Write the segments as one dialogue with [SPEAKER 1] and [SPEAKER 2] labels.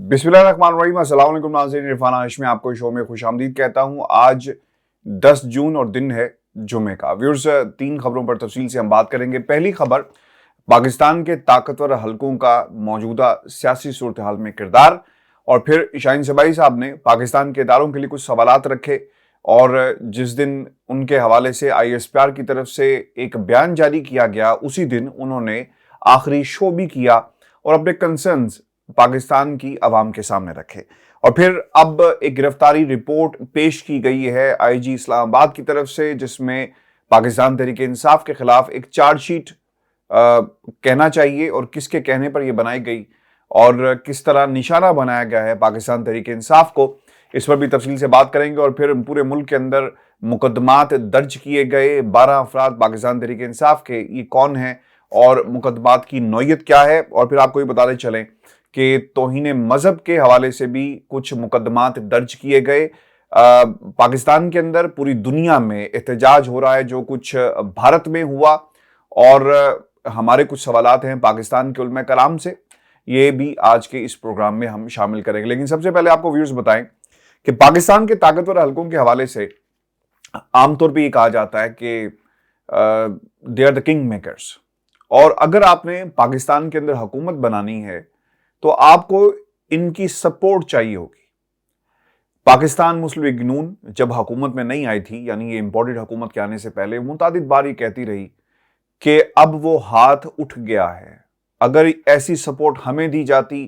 [SPEAKER 1] बिस्मिल्लाहिर्रहमानिर्रहीम। अस्सलाम वालेकुम नाज़रीन, इरफान हाशमी आपको शो में खुश आमदीद कहता हूँ। आज 10 जून और दिन है जुमे का। व्यूअर्स, 3 खबरों पर तफसील से हम बात करेंगे। पहली खबर, पाकिस्तान के ताकतवर हलकों का मौजूदा सियासी सूरत हाल में किरदार, और फिर शाहीन शबाई साहब ने पाकिस्तान के इदारों के लिए कुछ सवालात रखे, और जिस दिन उनके हवाले से ISPR की तरफ से एक बयान जारी किया गया, उसी दिन उन्होंने आखिरी शो भी किया और अपने कंसर्न्स पाकिस्तान की आवाम के सामने रखे। और फिर अब एक गिरफ्तारी रिपोर्ट पेश की गई है IG इस्लामाबाद की तरफ से, जिसमें पाकिस्तान तहरीक इंसाफ के खिलाफ एक चार्जशीट कहना चाहिए, और किसके कहने पर यह बनाई गई और किस तरह निशाना बनाया गया है पाकिस्तान तहरीक इंसाफ को, इस पर भी तफसील से बात करेंगे। और फिर पूरे मुल्क के अंदर मुकदमात दर्ज किए गए 12 अफराद पाकिस्तान तहरीक इंसाफ के, ये कौन हैं और मुकदमात की नौयत क्या है। और फिर आपको ये बताते चलें कि तौहीन मजहब के हवाले से भी कुछ मुकदमात दर्ज किए गए। पाकिस्तान के अंदर पूरी दुनिया में एहतजाज हो रहा है जो कुछ भारत में हुआ, और हमारे कुछ सवालात हैं पाकिस्तान के उलमा कलाम से, ये भी आज के इस प्रोग्राम में हम शामिल करेंगे। लेकिन सबसे पहले आपको व्यूअर्स बताएं कि पाकिस्तान के ताकतवर हलकों के हवाले से आमतौर पर यह कहा जाता है कि they are the king makers, और अगर आपने पाकिस्तान के अंदर हुकूमत बनानी है तो आपको इनकी सपोर्ट चाहिए होगी। पाकिस्तान मुस्लिम लीग नून जब हुकूमत में नहीं आई थी, यानी ये इंपोर्टेड हुकूमत के आने से पहले, मुतादिद बार ये कहती रही कि अब वो हाथ उठ गया है, अगर ऐसी सपोर्ट हमें दी जाती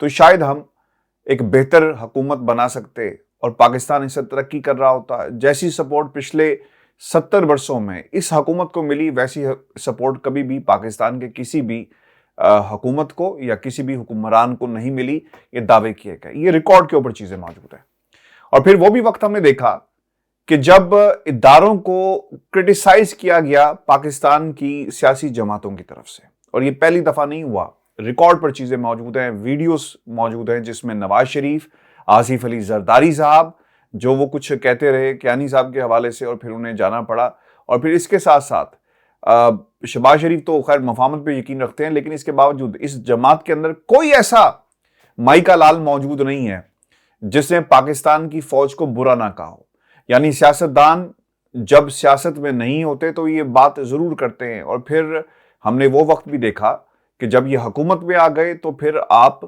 [SPEAKER 1] तो शायद हम एक बेहतर हुकूमत बना सकते और पाकिस्तान इससे तरक्की कर रहा होता। जैसी सपोर्ट पिछले 70 वर्षों में इस हुकूमत को मिली, वैसी सपोर्ट कभी भी पाकिस्तान के किसी भी हुकूमत को या किसी भी हुक्मरान को नहीं मिली। ये दावे किए गए, ये रिकॉर्ड के ऊपर चीजें मौजूद है। और फिर वो भी वक्त हमने देखा कि जब इदारों को क्रिटिसाइज किया गया पाकिस्तान की सियासी जमातों की तरफ से, और ये पहली दफा नहीं हुआ, रिकॉर्ड पर चीजें मौजूद हैं, वीडियोस मौजूद हैं, जिसमें नवाज शरीफ, आसिफ अली जरदारी साहब जो वो कुछ कहते रहे कियानी साहब के हवाले से, और फिर उन्हें जाना पड़ा। और फिर इसके साथ साथ शहबाज शरीफ तो खैर मफामत पे यकीन रखते हैं, लेकिन इसके बावजूद इस जमात के अंदर कोई ऐसा माई का लाल मौजूद नहीं है जिसने पाकिस्तान की फौज को बुरा ना कहा हो। यानी सियासतदान जब सियासत में नहीं होते तो ये बात जरूर करते हैं, और फिर हमने वो वक्त भी देखा कि जब ये हुकूमत में आ गए तो फिर आप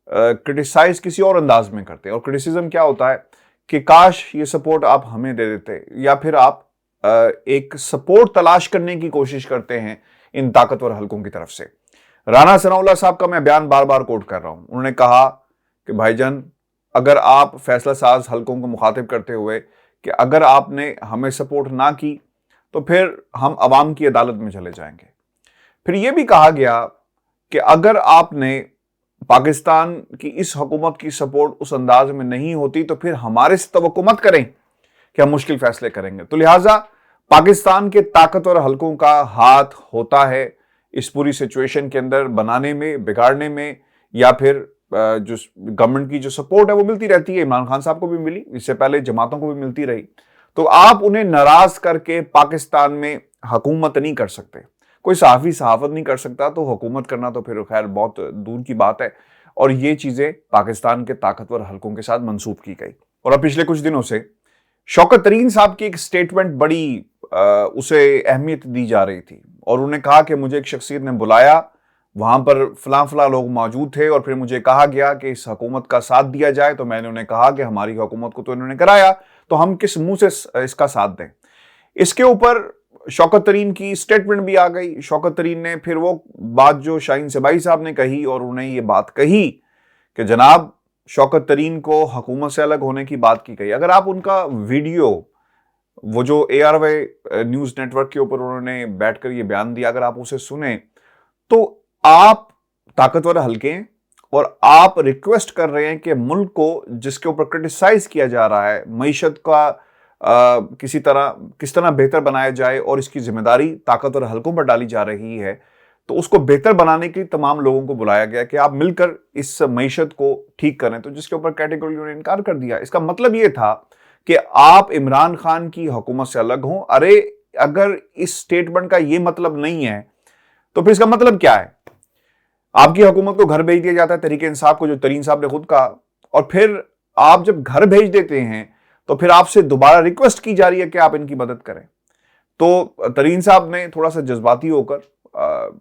[SPEAKER 1] क्रिटिसाइज किसी और अंदाज में करते हैं। और क्रिटिसिज्म क्या होता है कि काश ये सपोर्ट आप हमें दे देते, या फिर आप एक सपोर्ट तलाश करने की कोशिश करते हैं इन ताकतवर हलकों की तरफ से। राना सनाउल्लाह साहब का मैं बयान बार बार कोट कर रहा हूं। उन्होंने कहा कि भाईजान, अगर आप फैसला साज हलकों को मुखातिब करते हुए कि अगर आपने हमें सपोर्ट ना की तो फिर हम अवाम की अदालत में चले जाएंगे। फिर यह भी कहा गया कि अगर आपने पाकिस्तान की इस हुकूमत की सपोर्ट उस अंदाज में नहीं होती तो फिर हमारे से तवक्को मत करें कि हम मुश्किल फैसले करेंगे। तो लिहाजा पाकिस्तान के ताकतवर हलकों का हाथ होता है इस पूरी सिचुएशन के अंदर बनाने में, बिगाड़ने में, या फिर जो गवर्नमेंट की जो सपोर्ट है वो मिलती रहती है। इमरान खान साहब को भी मिली, इससे पहले जमातों को भी मिलती रही। तो आप उन्हें नाराज करके पाकिस्तान में हुकूमत नहीं कर सकते, कोई सहाफी सहाफत नहीं कर सकता, तो हुकूमत करना तो फिर खैर बहुत दूर की बात है। और ये चीजें पाकिस्तान के ताकतवर हलकों के साथ मंसूब की गई। और अब पिछले कुछ दिनों से शौकत तरीन साहब की एक स्टेटमेंट बड़ी उसे अहमियत दी जा रही थी, और उन्होंने कहा कि मुझे एक शख्सियत ने बुलाया, वहां पर फलां फलां लोग मौजूद थे, और फिर मुझे कहा गया कि इस हुकूमत का साथ दिया जाए। तो मैंने उन्हें कहा कि हमारी हुकूमत को तो इन्होंने कराया, तो हम किस मुंह से इसका साथ दें। इसके ऊपर शौकत तरीन की स्टेटमेंट भी आ गई। शौकत तरीन ने फिर वो बात जो शाहीन शबाई साहब ने कही, और उन्हें ये बात कही कि जनाब शौकत तरीन को हुकूमत से अलग होने की बात की गई। अगर आप उनका वीडियो, वो जो ARY न्यूज नेटवर्क के ऊपर उन्होंने बैठकर ये बयान दिया, अगर आप उसे सुने तो आप ताकतवर हलके हैं और आप रिक्वेस्ट कर रहे हैं कि मुल्क को जिसके ऊपर क्रिटिसाइज किया जा रहा है, मईशत का किस तरह बेहतर बनाया जाए, और इसकी जिम्मेदारी ताकतवर हलकों पर डाली जा रही है, तो उसको बेहतर बनाने के लिए तमाम लोगों को बुलाया गया कि आप मिलकर इस मईशत को ठीक करें। तो जिसके ऊपर कैटेगरी ने इनकार कर दिया। इसका मतलब ये था कि आप इमरान खान की हुकूमत से अलग हों। अरे अगर इस स्टेटमेंट का ये मतलब नहीं है तो फिर इसका मतलब क्या है? आपकी हुकूमत को घर भेज दिया जाता है तहरीक इंसाफ को, जो तरीन साहब ने खुद कहा, और फिर आप जब घर भेज देते हैं तो फिर आपसे दोबारा रिक्वेस्ट की जा रही है कि आप इनकी मदद करें। तो तरीन साहब ने थोड़ा सा जज्बाती होकर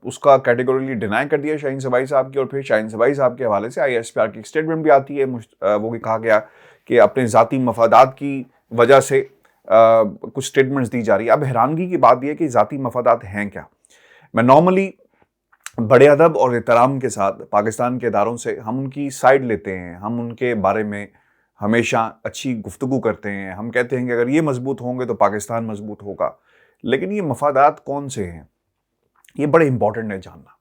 [SPEAKER 1] उसका कैटेगोरिकली डिनाई कर दिया शाहीन सबाई साहब की, और फिर शाहीन सबाई साहब के हवाले से ISPR की स्टेटमेंट भी आती है। वो भी कहा गया कि अपने ज़ाती मफादात की वजह से कुछ स्टेटमेंट्स दी जा रही है। अब हैरानगी की बात यह है कि ज़ाती मफादात हैं क्या। मैं नॉर्मली बड़े अदब और एहतराम के साथ पाकिस्तान के इदारों से हम उनकी साइड लेते हैं, हम उनके बारे में हमेशा अच्छी गुफ्तगू करते हैं, हम कहते हैं कि अगर ये मजबूत होंगे तो पाकिस्तान मजबूत होगा। लेकिन ये मफादात कौन से हैं, ये बड़े इंपॉर्टेंट है जानना।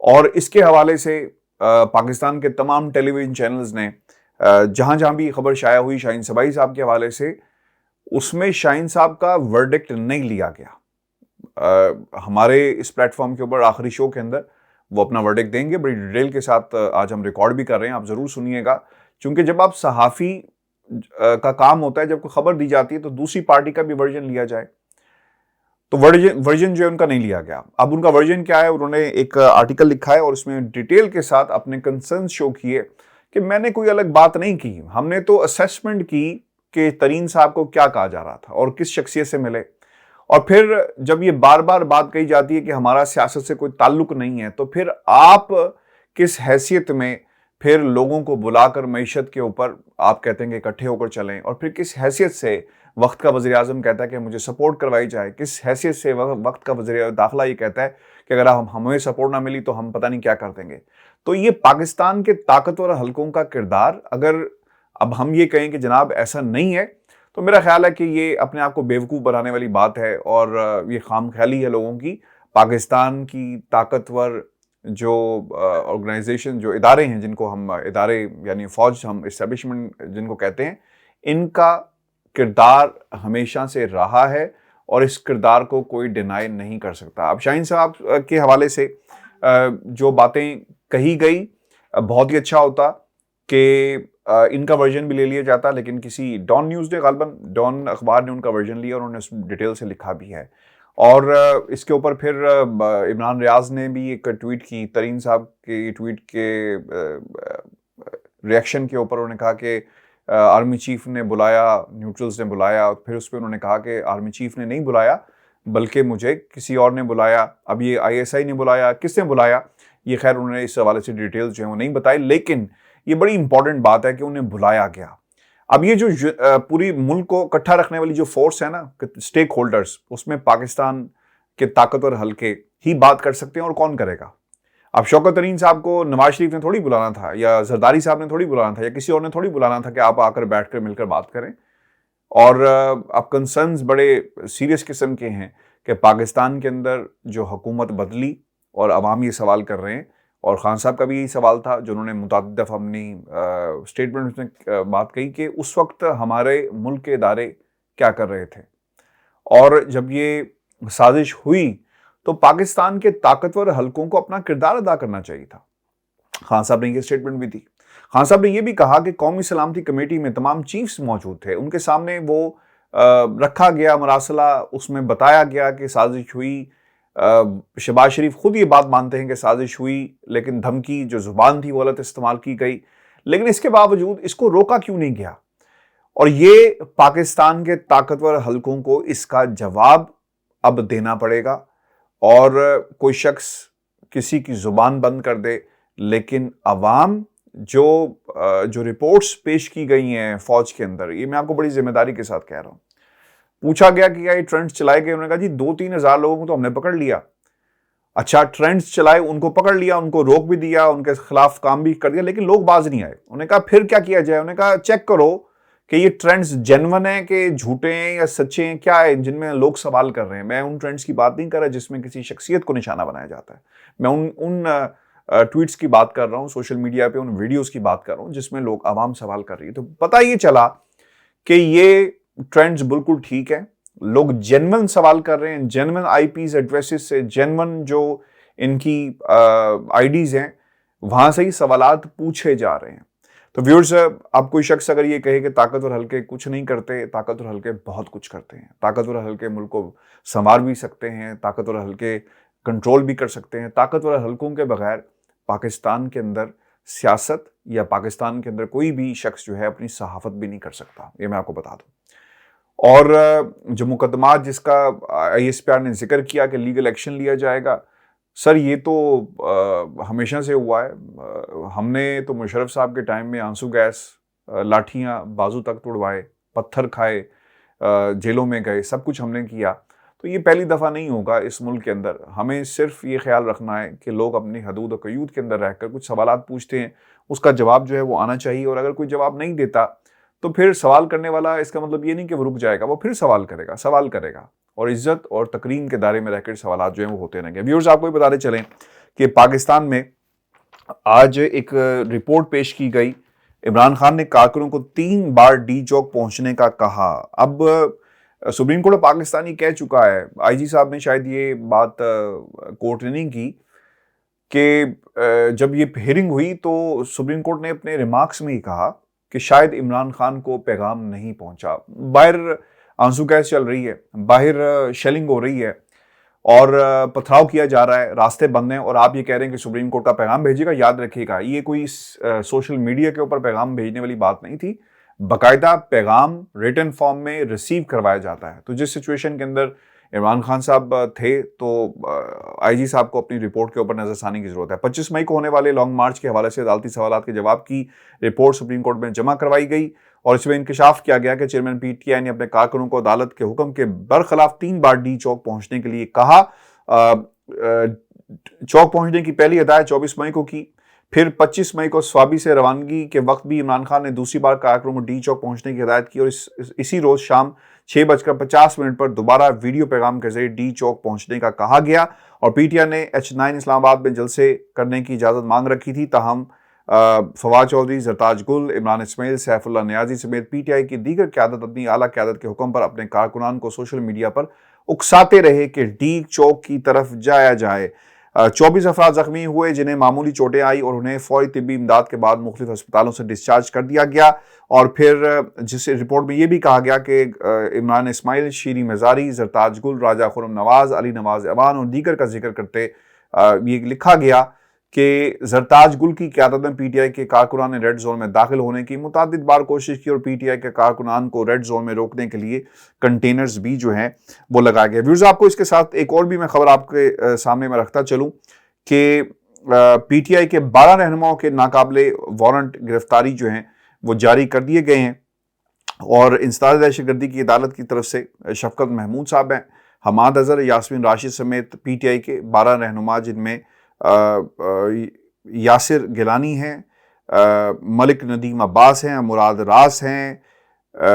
[SPEAKER 1] और इसके हवाले से पाकिस्तान के तमाम टेलीविजन चैनल्स ने जहां जहां भी खबर शाया हुई शाहीन सबाई साहब के हवाले से, उसमें शाहीन साहब का वर्डिक्ट नहीं लिया गया। हमारे इस प्लेटफॉर्म के ऊपर आखिरी शो के अंदर वो अपना वर्डिक्ट देंगे, बड़ी डिटेल के साथ आज हम रिकॉर्ड भी कर रहे हैं, आप ज़रूर सुनिएगा। क्योंकि जब आप सहाफ़ी का काम होता है, जब कोई खबर दी जाती है तो दूसरी पार्टी का भी वर्जन लिया जाए, तो वर्जन जो है उनका नहीं लिया गया। अब उनका वर्जन क्या है, उन्होंने एक आर्टिकल लिखा है और उसमें डिटेल के साथ अपने कंसर्न शो किए कि मैंने कोई अलग बात नहीं की, हमने तो असेसमेंट की कि तरीन साहब को क्या कहा जा रहा था और किस शख्सियत से मिले। और फिर जब ये बार बार बात कही जाती है कि हमारा सियासत से कोई ताल्लुक नहीं है, तो फिर आप किस हैसियत में फिर लोगों को बुलाकर मईशत के ऊपर आप कहते हैं कि इकट्ठे होकर चलें, और फिर किस हैसियत से वक्त का वज़ीर आज़म कहता है कि मुझे सपोर्ट करवाई जाए, किस हैसियत से वक्त का वज़ीर दाखिला ये कहता है कि अगर हमें सपोर्ट ना मिली तो हम पता नहीं क्या कर देंगे। तो ये पाकिस्तान के ताकतवर हलकों का किरदार, अगर अब हम ये कहें कि जनाब ऐसा नहीं है, तो मेरा ख्याल है कि ये अपने आप को बेवकूफ़ बनाने वाली बात है और ये खाम ख्याली है लोगों की। पाकिस्तान की ताकतवर जो ऑर्गेनाइजेशन, जो इदारे हैं, जिनको हम इदारे यानी फ़ौज, हम इस्टेब्लिशमेंट जिनको कहते हैं, इनका किरदार हमेशा से रहा है और इस किरदार को कोई डिनाई नहीं कर सकता। अब शाहीन साहब के हवाले से जो बातें कही गई, बहुत ही अच्छा होता कि इनका वर्जन भी ले लिया जाता, लेकिन किसी डॉन न्यूज़ ने, गालिबन डॉन अखबार ने उनका वर्जन लिया और उन्होंने डिटेल से लिखा भी है। और इसके ऊपर फिर इमरान रियाज ने भी एक ट्वीट की, तरीन साहब के ट्वीट के रिएक्शन के ऊपर उन्होंने कहा कि आर्मी चीफ ने बुलाया, न्यूट्रल्स ने बुलाया। फिर उस पर उन्होंने कहा कि आर्मी चीफ ने नहीं बुलाया बल्कि मुझे किसी और ने बुलाया। अब ये ISI ने बुलाया, किसने बुलाया, ये खैर उन्होंने इस हवाले से डिटेल्स जो है वो नहीं बताई, लेकिन ये बड़ी इंपॉर्टेंट बात है कि उन्हें बुलाया गया। अब ये जो पूरी मुल्क को इकट्ठा रखने वाली जो फोर्स है ना, स्टेक होल्डर्स, उसमें पाकिस्तान के ताकतवर हल्के ही बात कर सकते हैं, और कौन करेगा। अब शौकत तरीन साहब को नवाज शरीफ ने थोड़ी बुलाना था, या जरदारी साहब ने थोड़ी बुलाना था, या किसी और ने थोड़ी बुलाना था कि आप आकर बैठकर मिलकर बात करें। और अब कंसर्न्स बड़े सीरियस किस्म के हैं कि पाकिस्तान के अंदर जो हुकूमत बदली और अवाम ये सवाल कर रहे हैं, और खान साहब का भी यही सवाल था जो उन्होंने मुतअद्दिद दफ़ा अपनी स्टेटमेंट में बात कही कि उस वक्त हमारे मुल्क के इदारे क्या कर रहे थे, और जब ये साजिश हुई तो पाकिस्तान के ताकतवर हलकों को अपना किरदार अदा करना चाहिए था। खान साहब ने ये स्टेटमेंट भी दी। खान साहब ने यह भी कहा कि कौमी सलामती कमेटी में तमाम चीफ्स मौजूद थे, उनके सामने वो रखा गया मरासला, उसमें बताया गया कि साजिश हुई। शहबाज शरीफ खुद ये बात मानते हैं कि साजिश हुई, लेकिन धमकी जो जुबान थी वो गलत इस्तेमाल की गई। लेकिन इसके बावजूद इसको रोका क्यों नहीं गया, और ये पाकिस्तान के ताकतवर हलकों को इसका जवाब अब देना पड़ेगा। और कोई शख्स किसी की जुबान बंद कर दे, लेकिन अवाम जो रिपोर्ट्स पेश की गई हैं फौज के अंदर, ये मैं आपको बड़ी जिम्मेदारी के साथ कह रहा हूं। पूछा गया कि क्या ये ट्रेंड्स चलाए गए, उन्होंने कहा जी 2-3 हज़ार लोगों को तो हमने पकड़ लिया। अच्छा, ट्रेंड्स चलाए, उनको पकड़ लिया, उनको रोक भी दिया, उनके खिलाफ काम भी कर दिया, लेकिन लोग बाज नहीं आए। उन्होंने कहा फिर क्या किया जाए, उन्होंने कहा चेक करो कि ये ट्रेंड्स जेन्युइन हैं कि झूठे हैं या सच्चे हैं, क्या है जिनमें लोग सवाल कर रहे हैं। मैं उन ट्रेंड्स की बात नहीं कर रहा जिसमें किसी शख्सियत को निशाना बनाया जाता है, मैं उन ट्वीट्स की बात कर रहा हूँ, सोशल मीडिया पे उन वीडियोस की बात कर रहा हूँ जिसमें लोग आवाम सवाल कर रही है। तो पता ये चला कि ये ट्रेंड्स बिल्कुल ठीक है, लोग जेन्युइन सवाल कर रहे हैं, जेन्युइन IPs एड्रेसेस से, जेन्युइन जो इनकी IDs हैं वहां से ही सवालात पूछे जा रहे हैं। तो व्यूअर्स, अब कोई शख्स अगर ये कहे कि ताकतवर हल्के कुछ नहीं करते, ताकतवर हल्के बहुत कुछ करते हैं। ताकतवर हल्के मुल्क को संवार भी सकते हैं, ताकतवर हल्के कंट्रोल भी कर सकते हैं। ताकतवर हल्कों के बगैर पाकिस्तान के अंदर सियासत या पाकिस्तान के अंदर कोई भी शख्स जो है अपनी सहाफत भी नहीं कर सकता, ये मैं आपको बता दूं। और जो मुकदमात जिसका ISPR ने जिक्र किया कि लीगल एक्शन लिया जाएगा, सर ये तो हमेशा से हुआ है। हमने तो मुशर्रफ साहब के टाइम में आंसू गैस, लाठियाँ बाजू तक तुड़वाए, पत्थर खाए, जेलों में गए, सब कुछ हमने किया। तो ये पहली दफ़ा नहीं होगा इस मुल्क के अंदर। हमें सिर्फ ये ख्याल रखना है कि लोग अपनी हदूद और क़यूद के अंदर रहकर कुछ सवालात पूछते हैं, उसका जवाब जो है वो आना चाहिए। और अगर कोई जवाब नहीं देता तो फिर सवाल करने वाला, इसका मतलब ये नहीं कि वो रुक जाएगा, वो फिर सवाल करेगा और इज़्ज़त और तकरीम के दायरे में रहकर सवालात जो हैं वो होते रहेंगे। व्यूअर्स, आपको भी बताते चलें कि पाकिस्तान में आज एक रिपोर्ट पेश की गई। इमरान खान ने कारकुनों को 3 बार डी चौक पहुंचने का कहा। अब सुप्रीम कोर्ट पाकिस्तानी कह चुका है, IG साहब ने शायद ये बात कोर्ट ने नहीं की, कि जब ये हियरिंग हुई तो सुप्रीम कोर्ट ने अपने रिमार्क्स में ही कहा कि शायद इमरान खान को पैगाम नहीं पहुंचा। बाहर आंसू गैस चल रही है, बाहर शेलिंग हो रही है और पथराव किया जा रहा है, रास्ते बंद हैं, और आप ये कह रहे हैं कि सुप्रीम कोर्ट का पैगाम भेजेगा। याद रखिएगा, ये कोई सोशल मीडिया के ऊपर पैगाम भेजने वाली बात नहीं थी। बाकायदा पैगाम रिटन फॉर्म में रिसीव करवाया जाता है। तो जिस सिचुएशन के अंदर इमरान खान साहब थे तो IG साहब को अपनी रिपोर्ट के ऊपर नजरसानी की जरूरत है। 25 मई को होने वाले लॉन्ग मार्च के हवाले से अदालती सवालात के जवाब की रिपोर्ट सुप्रीम कोर्ट में जमा करवाई गई और इसमें इंकशाफ किया गया कि चेयरमैन PTI ने अपने कारकुनों को अदालत के हुक्म के बरखिलाफ 3 बार डी चौक पहुंचने के लिए कहा। चौक पहुंचने की पहली हिदायत 24 मई को की, फिर 25 मई को स्वाबी से रवानगी के वक्त भी इमरान खान ने दूसरी बार कारकुनों को डी चौक पहुंचने की हिदायत की और इसी रोज शाम 6:50 पर दोबारा वीडियो पैगाम के जरिए डी चौक पहुंचने का कहा गया। और PTI ने H9 इस्लामाबाद में जलसे करने की इजाज़त मांग रखी थी। ताहम फवाद चौधरी, जरताज गुल, इमरान इस्माइल, सैफुल्लाह नियाजी समेत PTI की दीगर क़यादत अपनी आला क़यादत के हुक्म पर अपने कारकुनान को सोशल मीडिया पर उकसाते रहे कि डी चौक की तरफ जाया जाए। 24 अफराद जख्मी हुए जिन्हें मामूली चोटें आई और उन्हें फौरी तिब्बी इमदाद के बाद मुख्तलिफ अस्पतालों से डिस्चार्ज कर दिया गया। और फिर जिस रिपोर्ट में ये भी कहा गया कि इमरान इस्माइल, शीरी मज़ारी, जरताज गुल, राजा खुरम नवाज, अली नवाज अवान और दीगर का जिक्र करते ये लिखा गया कि जरताज गुल की क़यादत में PTI के कारकुनान ने रेड जोन में दाखिल होने की मुतअद्दिद बार कोशिश की और PTI के कारकुनान को रेड जोन में रोकने के लिए कंटेनर्स भी जो हैं वो लगाए गए। व्यूअर्स, आपको इसके साथ एक और भी मैं खबर आपके सामने में रखता चलूं कि PTI के 12 रहनुमाओं के नाकाबिले वारंट गिरफ्तारी जो हैं वो जारी कर दिए गए हैं। और इंसदाद दहशतगर्दी की अदालत की तरफ से शफकत महमूद साहब हैं, हमाद अजहर, यास्मीन राशिद समेत PTI के 12 रहनुमा जिनमें यासिर गिलानी हैं, मलिक नदीम अब्बास हैं, मुराद रास हैं,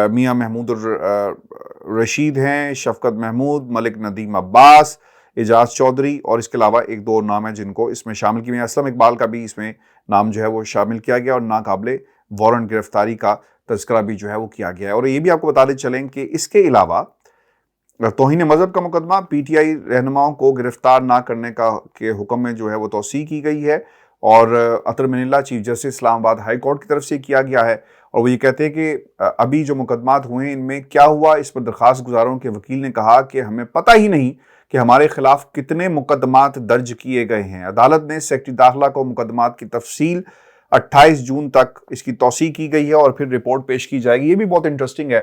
[SPEAKER 1] मियां महमूद रशीद हैं, शफकत महमूद, मलिक नदीम अब्बास, एजाज चौधरी और इसके अलावा एक दो और नाम हैं जिनको इसमें शामिल किया। असलम इकबाल का भी इसमें नाम जो है वो शामिल किया गया और नाकाबिले वारंट गिरफ्तारी का तज़किरा भी जो है वो किया गया है। और ये भी आपको बताते चलें कि इसके अलावा तौहीन मज़हब का मुकदमा, PTI रहनुमाओं को गिरफ्तार ना करने के हुक्म में जो है वो तौसीह की गई है और Athar Minallah chief justice Islamabad high court की तरफ से किया गया है। और वो ये कहते हैं कि अभी जो मुकदमात हुए हैं इनमें क्या हुआ, इस पर दरख्वास्त गुजारों के वकील ने कहा कि हमें पता ही नहीं कि हमारे खिलाफ कितने मुकदमात दर्ज किए गए हैं। अदालत ने सेक्रेटरी दाखिला को मुकदमात की तफसील 28 जून तक इसकी तौसीह की गई है और फिर रिपोर्ट पेश की जाएगी। ये भी बहुत इंटरेस्टिंग है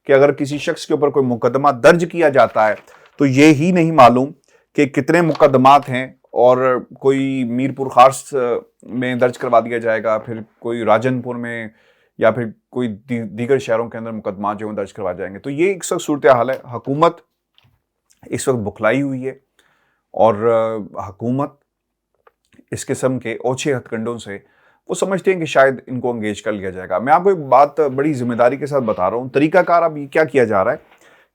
[SPEAKER 1] कि अगर किसी शख्स के ऊपर कोई मुकदमा दर्ज किया जाता है तो ये ही नहीं मालूम कि कितने मुकदमात हैं और कोई मीरपुर खास में दर्ज करवा दिया जाएगा, फिर कोई राजनपुर में या फिर कोई दीगर शहरों के अंदर मुकदमा जो दर्ज करवा जाएंगे। तो ये एक सख्त सूरत हाल है। हुकूमत इस वक्त बुखलाई हुई है और हुकूमत इस किस्म के ओछे हथकंडों से वो समझते हैं कि शायद इनको अंगेज कर लिया जाएगा। मैं आपको एक बात बड़ी जिम्मेदारी के साथ बता रहा हूँ। तरीकाकार अब ये क्या किया जा रहा है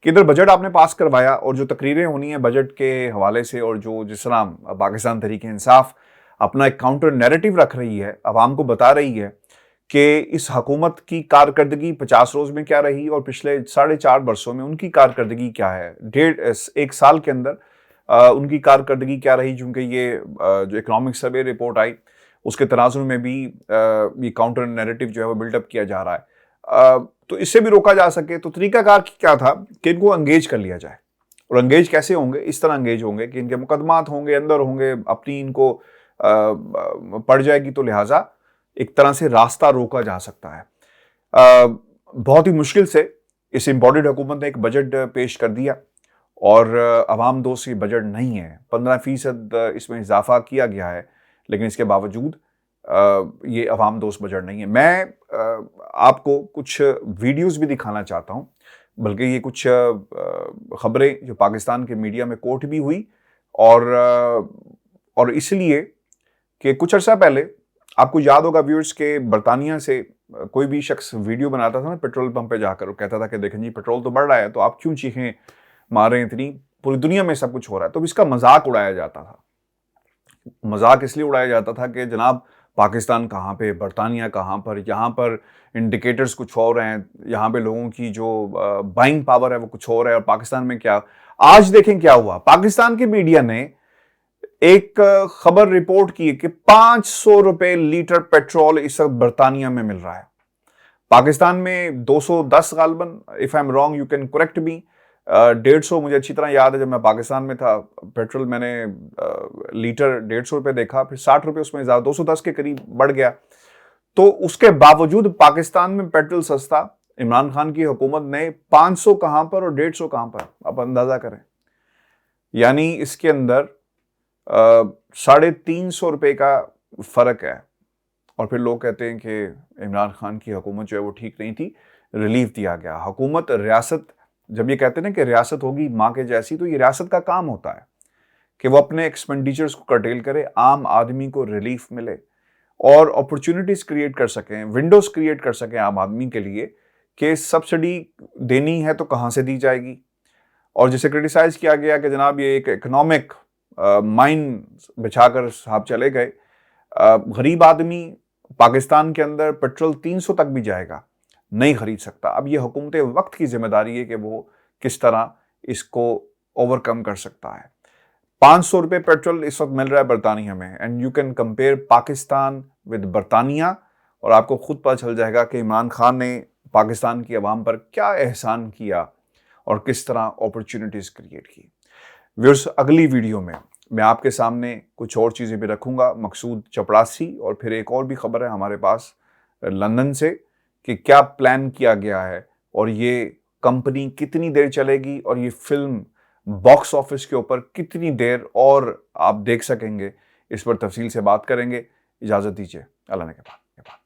[SPEAKER 1] कि इधर बजट आपने पास करवाया और जो तकरीरें होनी है बजट के हवाले से और जो जिस तरह पाकिस्तान तहरीक इंसाफ अपना एक काउंटर नैरेटिव रख रही है, आवाम को बता रही है कि इस हुकूमत की कारकर्दगी 50 रोज़ में क्या रही और पिछले 4.5 बरसों में उनकी कारकर्दगी क्या है, एक साल के अंदर उनकी कारकर्दगी क्या रही। चूँकि ये जो इकनॉमिक सर्वे रिपोर्ट आई उसके तनाजुर में भी ये काउंटर नैरेटिव जो है वो बिल्डअप किया जा रहा है, तो इससे भी रोका जा सके। तो तरीकाकार क्या था कि इनको अंगेज कर लिया जाए। और अंगेज कैसे होंगे? इस तरह अंगेज होंगे कि इनके मुकदमात होंगे, अंदर होंगे, अपनी इनको पड़ जाएगी, तो लिहाजा एक तरह से रास्ता रोका जा सकता है। बहुत ही मुश्किल से इस इम्पोर्टेड हुकूमत ने एक बजट पेश कर दिया और अवाम दोस्त ये बजट नहीं है। 15% इसमें इजाफा किया गया है, लेकिन इसके बावजूद ये अवाम दोस्त बजट नहीं है। मैं आपको कुछ वीडियोस भी दिखाना चाहता हूँ, बल्कि ये कुछ खबरें जो पाकिस्तान के मीडिया में कोट भी हुई, और इसलिए कि कुछ अर्सा पहले आपको याद होगा व्यूअर्स के बरतानिया से कोई भी शख्स वीडियो बनाता था ना पेट्रोल पंप पे जाकर, और कहता था कि देखें जी पेट्रोल तो बढ़ रहा है, तो आप क्यों चीखें मार रहे हैं इतनी, पूरी दुनिया में सब कुछ हो रहा है। तो इसका मजाक उड़ाया जाता था। मजाक इसलिए उड़ाया जाता था कि जनाब पाकिस्तान कहाँ पे, बरतानिया कहाँ पर, यहाँ पर इंडिकेटर्स कुछ और हैं, यहाँ पे लोगों की जो बाइंग पावर है वो कुछ और है, और पाकिस्तान में क्या। आज देखें क्या हुआ। पाकिस्तान की मीडिया ने एक खबर रिपोर्ट की कि 500 रुपए लीटर पेट्रोल इस वक्त बरतानिया में मिल रहा है। पाकिस्तान में 210 गालबन, if I am wrong you can correct me, 150 मुझे अच्छी तरह याद है। जब मैं पाकिस्तान में था पेट्रोल मैंने लीटर 150 रुपए देखा, फिर 60 रुपए उसमें ज्यादा 210 के करीब बढ़ गया। तो उसके बावजूद पाकिस्तान में पेट्रोल सस्ता, इमरान खान की हुकूमत ने 500 कहां पर और 150 कहां पर, आप अंदाजा करें। यानी इसके अंदर 350 रुपए का फर्क है। और फिर लोग कहते हैं कि इमरान खान की हुकूमत जो है वो ठीक नहीं थी, रिलीफ दिया गया। हुकूमत, रियासत, जब ये कहते हैं ना कि रियासत होगी माँ के जैसी, तो ये रियासत का काम होता है कि वो अपने एक्सपेंडिचर्स को कर्टेल करे, आम आदमी को रिलीफ मिले और अपॉर्चुनिटीज क्रिएट कर सकें, विंडोज क्रिएट कर सकें आम आदमी के लिए कि सब्सिडी देनी है तो कहाँ से दी जाएगी। और जिसे क्रिटिसाइज किया गया कि जनाब ये एक इकोनॉमिक माइन बिछाकर साहब चले गए। गरीब आदमी पाकिस्तान के अंदर पेट्रोल 300 तक भी जाएगा, नहीं खरीद सकता। अब ये हुकूमत वक्त की जिम्मेदारी है कि वो किस तरह इसको ओवरकम कर सकता है। 500 रुपए पेट्रोल इस वक्त मिल रहा है बरतानिया में, and you can compare Pakistan with बरतानिया, और आपको खुद पता चल जाएगा कि इमरान खान ने पाकिस्तान की आवाम पर क्या एहसान किया और किस तरह अपॉर्चुनिटीज क्रिएट की। व्यूअर्स, अगली वीडियो में मैं आपके सामने कुछ और चीज़ें भी रखूंगा, मकसूद चपड़ासी, और फिर एक और भी खबर है हमारे पास लंदन से कि क्या प्लान किया गया है और ये कंपनी कितनी देर चलेगी और ये फिल्म बॉक्स ऑफिस के ऊपर कितनी देर और आप देख सकेंगे। इस पर तफसील से बात करेंगे। इजाज़त दीजिए, अल्लाह ने के बाद।